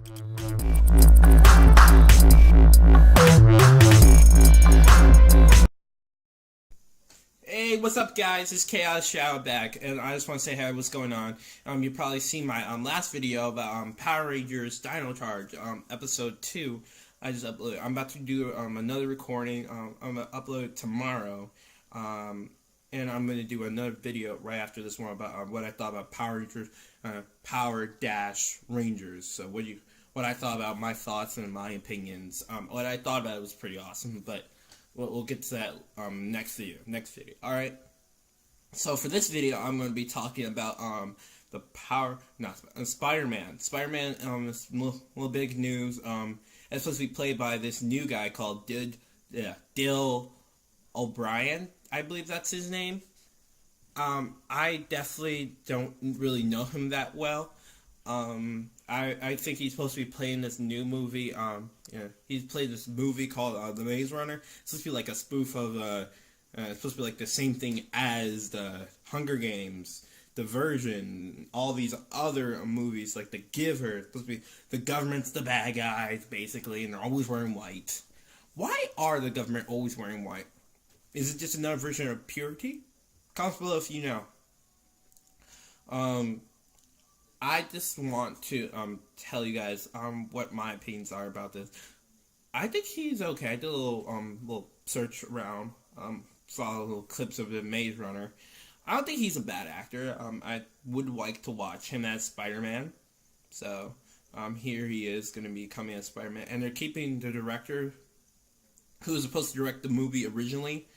Hey, what's up, guys? It's Khaos Shout back, and I just want to say, hey, what's going on? You probably seen my last video about Power Rangers Dino Charge, episode 2. I just uploaded. I'm about to do another recording. I'm gonna upload it tomorrow, and I'm gonna do another video right after this one about what I thought about Power Rangers, Power Dash Rangers. So what I thought about, my thoughts and my opinions. What I thought about it was pretty awesome, but we'll get to that next video. All right. So for this video, I'm going to be talking about the Spider-Man. Spider-Man is little big news. It's supposed to be played by this new guy called Dill O'Brien. I believe that's his name. I definitely don't really know him that well. I think he's supposed to be playing this new movie. He's played this movie called The Maze Runner. It's supposed to be like a spoof of it's supposed to be like the same thing as the Hunger Games, Diversion, all these other movies like The Giver. It's supposed to be the government's the bad guys, basically, and they're always wearing white. Why are the government always wearing white? Is it just another version of purity? Comment below if you know. I just want to tell you guys what my opinions are about this. I think he's okay. I did a little search around, saw little clips of the Maze Runner. I don't think he's a bad actor. I would like to watch him as Spider-Man. So here he is going to be coming as Spider-Man, and they're keeping the director who was supposed to direct the movie originally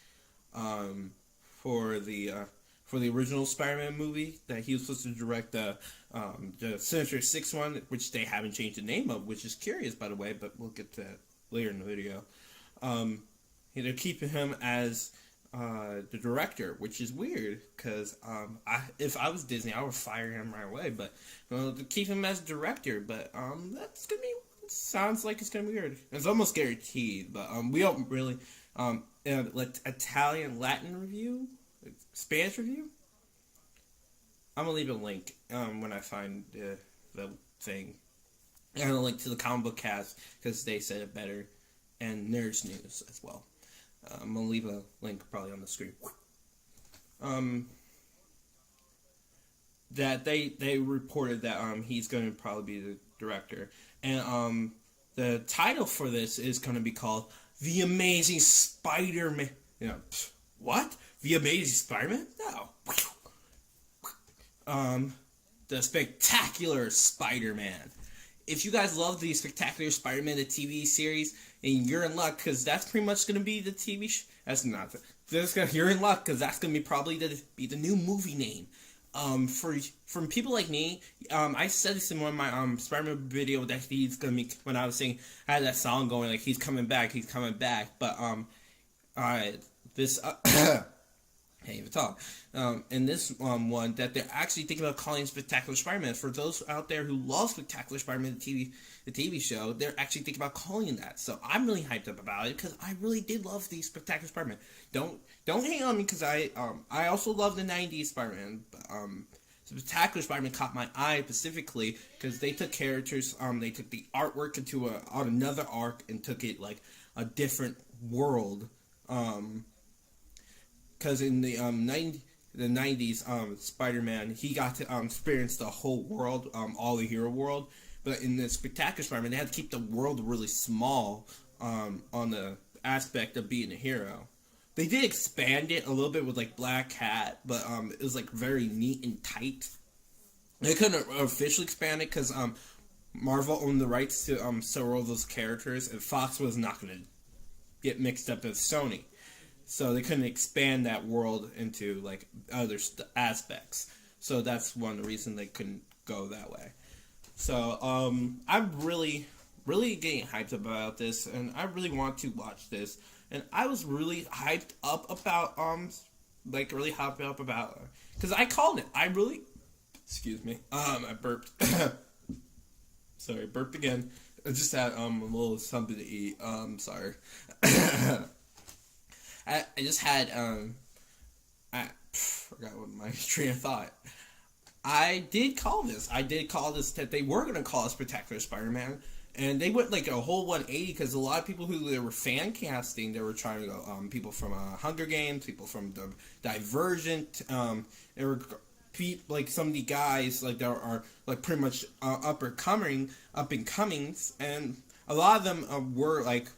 for the original Spider-Man movie, that he was supposed to direct the Sinister Six one, which they haven't changed the name of, which is curious, by the way, but we'll get to that later in the video. They're keeping him as the director, which is weird, because if I was Disney, I would fire him right away, but to keep him as director, but that's gonna be, sounds like it's gonna be weird. It's almost guaranteed, but we don't really, like Italian Latin review, Spanish review. I'm gonna leave a link when I find the thing, and a link to the comic book cast because they said it better, and Nerds News as well. I'm gonna leave a link probably on the screen. That they reported that he's gonna probably be the director, and the title for this is gonna be called The Amazing Spider-Man. What? The Amazing Spider-Man? No. The Spectacular Spider-Man. If you guys love the Spectacular Spider-Man, the TV series, and you're in luck, because that's pretty much going to be the TV that's not. You're in luck, because that's going to be probably the new movie name. From people like me, I said this in one of my Spider-Man video that he's going to be, when I was saying, I had that song going, like, he's coming back, but, this, can't even talk. In this one, that they're actually thinking about calling Spectacular Spider-Man. For those out there who love Spectacular Spider-Man, the TV show, they're actually thinking about calling it that. So I'm really hyped up about it because I really did love the Spectacular Spider-Man. Don't hate on me because I also love the '90s Spider-Man. But Spectacular Spider-Man caught my eye specifically because they took characters. They took the artwork into on another arc and took it like a different world. Because in the 90s, Spider-Man, he got to experience the whole world, all the hero world. But in the Spectacular Spider-Man, they had to keep the world really small on the aspect of being a hero. They did expand it a little bit with like Black Cat, but it was like very neat and tight. They couldn't officially expand it because Marvel owned the rights to several of those characters, and Fox was not going to get mixed up with Sony. So they couldn't expand that world into like other aspects. So that's one of the reasons they couldn't go that way. So I'm really getting hyped about this, and I really want to watch this. And I was really hyped up about because I called it. Excuse me. I burped. Sorry, burped again. I just had a little something to eat. Sorry. I just had I forgot what my train of thought. I did call this. I did call this that they were going to call us Spectacular Spider-Man, and they went like a whole 180 because a lot of people who they were fan casting, they were trying to go people from Hunger Games, people from the Divergent. There were like some of the guys like that are like pretty much up and comings, and a lot of them were like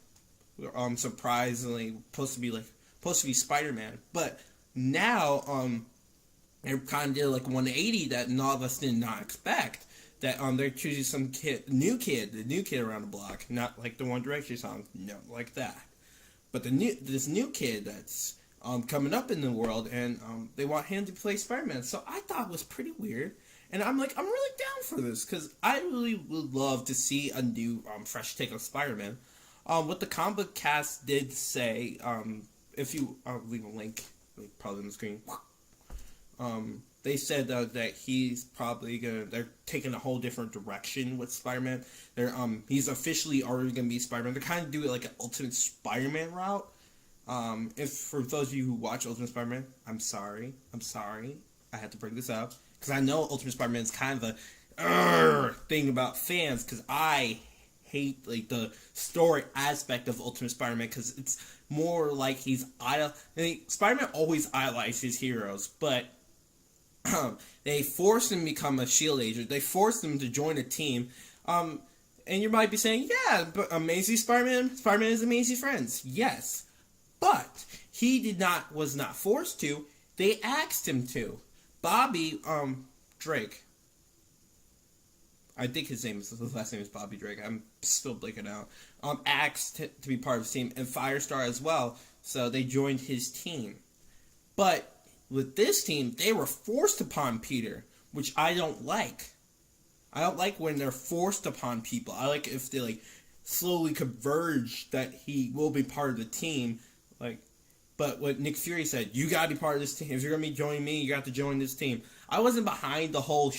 surprisingly supposed to be Spider-Man, but now they kind of did like 180 that none of us did not expect. That they're choosing some the new kid around the block, not like the One Direction song, no, like that, but this new kid that's coming up in the world, and they want him to play Spider-Man. So I thought it was pretty weird, and I'm really down for this because I really would love to see a new fresh take on Spider-Man. What the comic book cast did say, if you leave a link, probably on the screen. They said that he's probably they're taking a whole different direction with Spider-Man. He's officially already gonna be Spider-Man. They're kind of doing like an Ultimate Spider-Man route. If for those of you who watch Ultimate Spider-Man, I'm sorry, I had to bring this up because I know Ultimate Spider-Man is kind of a thing about fans because I hate like the story aspect of Ultimate Spider-Man because it's more like Spider-Man always idolizes his heroes, but they forced him to become a shield agent. They forced him to join a team. And you might be saying, yeah, but Amazing Spider-Man is Amazing Friends. Yes. But he was not forced to. They asked him to. Bobby, Drake. I think his last name is Bobby Drake. I'm still blanking out. Asked to be part of his team, and Firestar as well. So they joined his team. But with this team, they were forced upon Peter, which I don't like. I don't like when they're forced upon people. I like if they like slowly converge that he will be part of the team. But what Nick Fury said, you gotta be part of this team. If you're gonna be joining me, you got to join this team. I wasn't behind the whole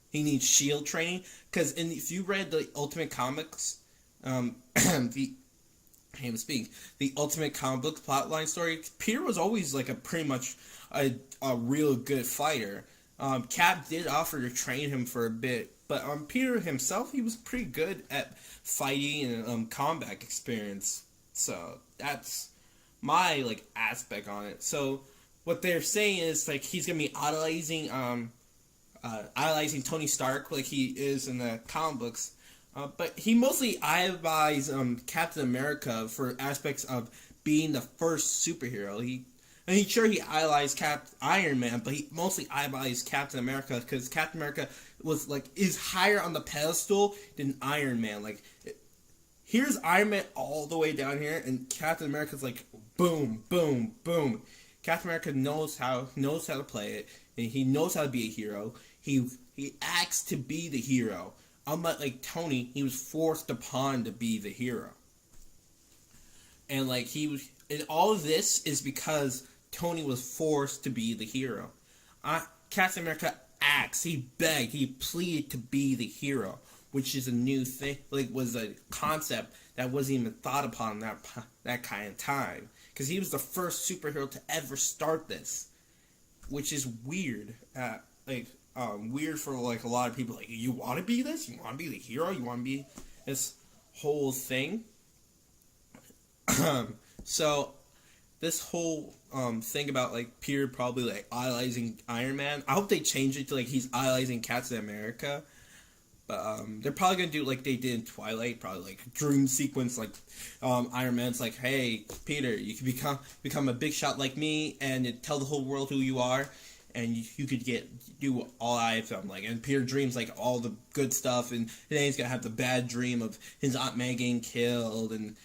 he needs shield training because if you read the Ultimate Comics, the Ultimate Comic Book plotline story, Peter was always like pretty much a real good fighter. Cap did offer to train him for a bit, but Peter himself, he was pretty good at fighting and combat experience. So that's my like aspect on it. So what they're saying is like he's gonna be idolizing Tony Stark like he is in the comic books. But he mostly idolized Captain America for aspects of being the first superhero. He idolized Iron Man, but he mostly idolized Captain America because Captain America is higher on the pedestal than Iron Man. Like, here's Iron Man all the way down here, and Captain America's like boom, boom, boom. Captain America knows how to play it, and he knows how to be a hero. He acts to be the hero. Unlike like Tony, he was forced upon to be the hero. And like and all of this is because Tony was forced to be the hero. Captain America acts, he begged, he pleaded to be the hero, which is a new thing. Like was a concept that wasn't even thought upon that kind of time, because he was the first superhero to ever start this, which is weird. Weird for like a lot of people. Like, you want to be this? You want to be the hero? You want to be this whole thing? So this whole thing about like Peter probably like idolizing Iron Man, I hope they change it to like he's idolizing Captain America. But they're probably gonna do like they did in Twilight, probably like a dream sequence, like Iron Man's like, hey Peter, you can become a big shot like me and tell the whole world who you are, and you could do all I've done. Like, and Peter dreams like all the good stuff, and then he's gonna have the bad dream of his Aunt May getting killed, and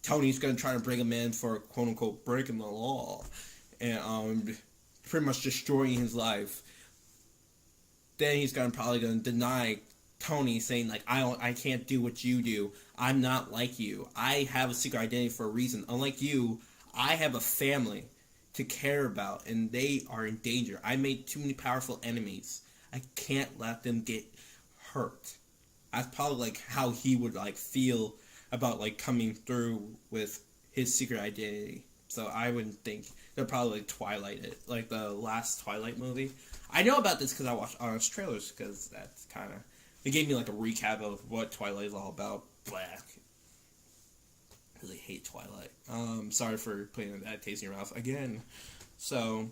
Tony's gonna try to bring him in for quote unquote breaking the law, and pretty much destroying his life. Then he's probably gonna deny Tony, saying like, I can't do what you do. I'm not like you. I have a secret identity for a reason. Unlike you, I have a family to care about, and they are in danger. I made too many powerful enemies. I can't let them get hurt. That's probably like how he would like feel about like coming through with his secret identity. So I wouldn't think they'll probably like Twilight it, like the last Twilight movie. I know about this because I watched honest trailers, because that's kind of, it gave me like a recap of what Twilight is all about. Black. Really hate Twilight. Sorry for putting that taste in your mouth again. So,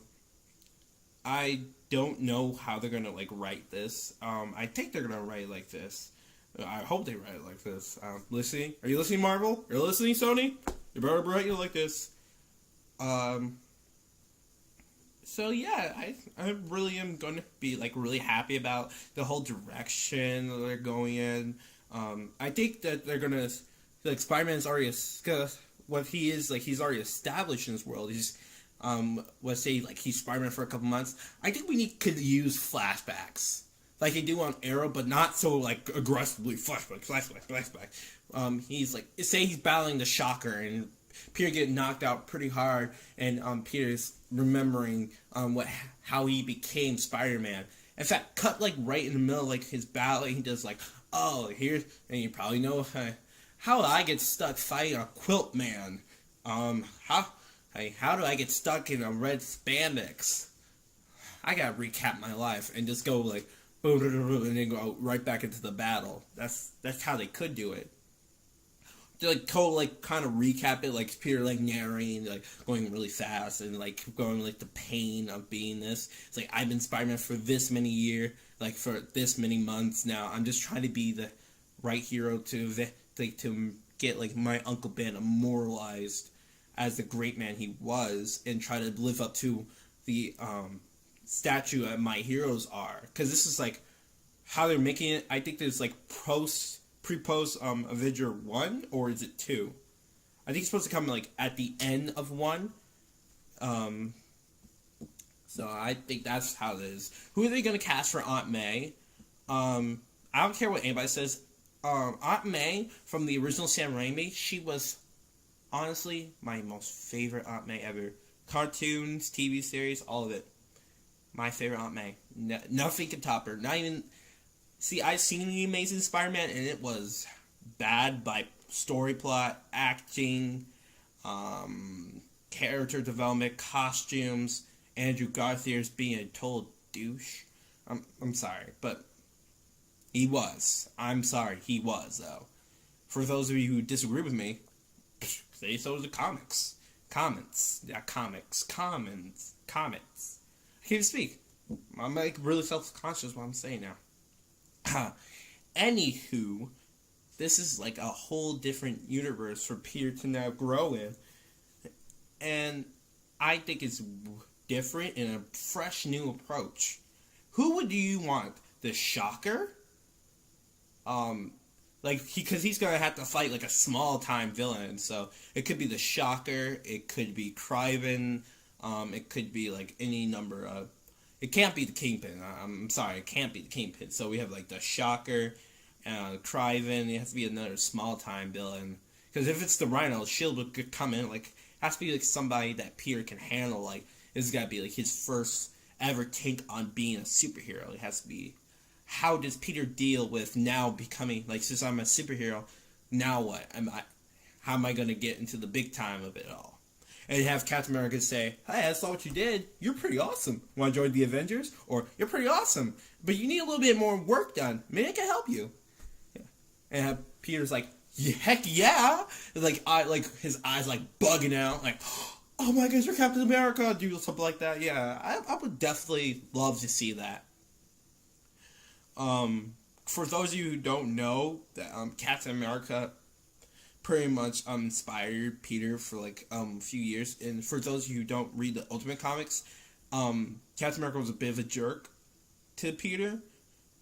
I don't know how they're gonna like write this. I think they're gonna write it like this. I hope they write it like this. Listening? Are you listening, Marvel? Are you listening, Sony? You better write it like this. So yeah, I really am going to be like really happy about the whole direction that they're going in. I think that they're gonna, like, Spider-Man's already what he is, like, he's already established in this world. He's let's say like he's Spider-Man for a couple months. I think we could use flashbacks like they do on Arrow, but not so like aggressively flashback. He's like, say he's battling the Shocker and Peter getting knocked out pretty hard, and Peter's remembering how he became Spider-Man. In fact, cut like right in the middle of like his battle, he does like, oh, here's, and you probably know how I get stuck fighting a Quilt Man. How do I get stuck in a red spandex? I gotta recap my life and just go like boom, and then go right back into the battle. That's how they could do it. To like kind of recap it, like Peter like narrating, like going really fast and like going like the pain of being this. It's like, I've been Spider-Man for this many years, like for this many months now. I'm just trying to be the right hero to get like my Uncle Ben immortalized as the great man he was, and try to live up to the statue that my heroes are. Because this is like how they're making it. I think there's like pre-post Avenger 1, or is it 2? I think it's supposed to come like at the end of 1. So I think that's how it is. Who are they going to cast for Aunt May? I don't care what anybody says. Aunt May from the original Sam Raimi, she was honestly my most favorite Aunt May ever. Cartoons, TV series, all of it. My favorite Aunt May. Nothing can top her. Not even... See, I've seen The Amazing Spider-Man, and it was bad by story plot, acting, character development, costumes, Andrew Garfield's being a total douche. I'm sorry, but he was. I'm sorry, he was, though. For those of you who disagree with me, say so to the comments. I can't even speak. I'm like really self-conscious what I'm saying now. Anywho, this is like a whole different universe for Peter to now grow in. And I think it's different and a fresh new approach. Who would you want? The Shocker? Because he's gonna have to fight like a small time villain, so it could be the Shocker, it could be Kraven, it could be like any number of. It can't be the Kingpin. I'm sorry, it can't be the Kingpin. So we have like the Shocker, Kraven. It has to be another small time villain. Because if it's the Rhino, Shield would come in. Like, has to be like somebody that Peter can handle. Like, this has got to be like his first ever take on being a superhero. It has to be, how does Peter deal with now becoming, like, since I'm a superhero, now what? How am I going to get into the big time of it all? And have Captain America say, hey, I saw what you did. You're pretty awesome. Want to join the Avengers? Or, you're pretty awesome, but you need a little bit more work done. Maybe I can help you. Yeah. And have Peter's like, heck yeah! Like his eyes like bugging out. Like, oh my gosh, you're Captain America. Do something like that. Yeah, I would definitely love to see that. For those of you who don't know, that Captain America pretty much inspired Peter for like a few years. And for those of you who don't read the Ultimate Comics, Captain America was a bit of a jerk to Peter,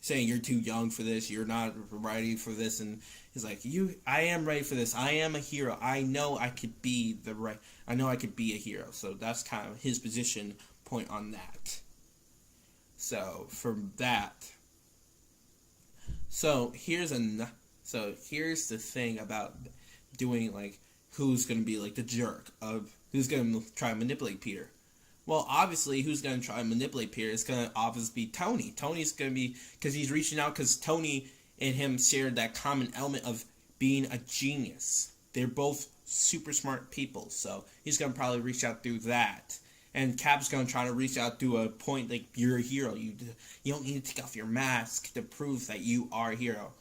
saying you're too young for this, you're not ready for this, and he's like, I am ready for this. I am a hero. I know I could be a hero. So that's kind of his position point on that. So from that, here's the thing about doing, like, who's going to be, like, the jerk of who's going to try to manipulate Peter. Well, obviously, who's going to try to manipulate Peter is going to obviously be Tony. Tony's going to be, because he's reaching out, because Tony and him shared that common element of being a genius. They're both super smart people, so he's going to probably reach out through that. And Cap's gonna try to reach out to a point like you're a hero. You don't need to take off your mask to prove that you are a hero.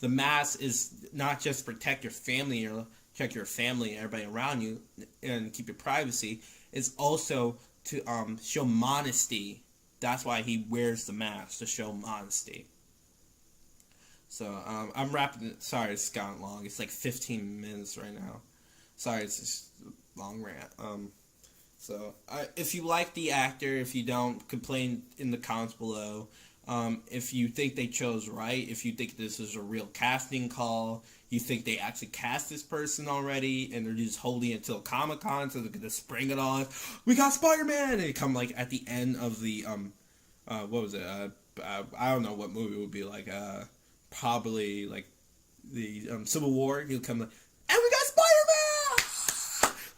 The mask is not just protect your family or protect your family and everybody around you and keep your privacy. It's also to show modesty. That's why he wears the mask, to show modesty. So I'm wrapping it. Sorry, it's gotten long. It's like 15 minutes right now. Sorry, it's just a long rant. So if you like the actor, if you don't, complain in the comments below. If you think they chose right, if you think this is a real casting call, you think they actually cast this person already, and they're just holding it till Comic-Con, so they're gonna spring it on. We got Spider-Man, and they come like at the end of the what was it? I don't know what movie it would be like. Probably like the Civil War. He'll come like, and we got Spider-Man.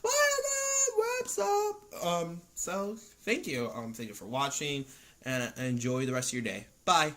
Spider-Man, what's up? So thank you for watching, and enjoy the rest of your day. Bye.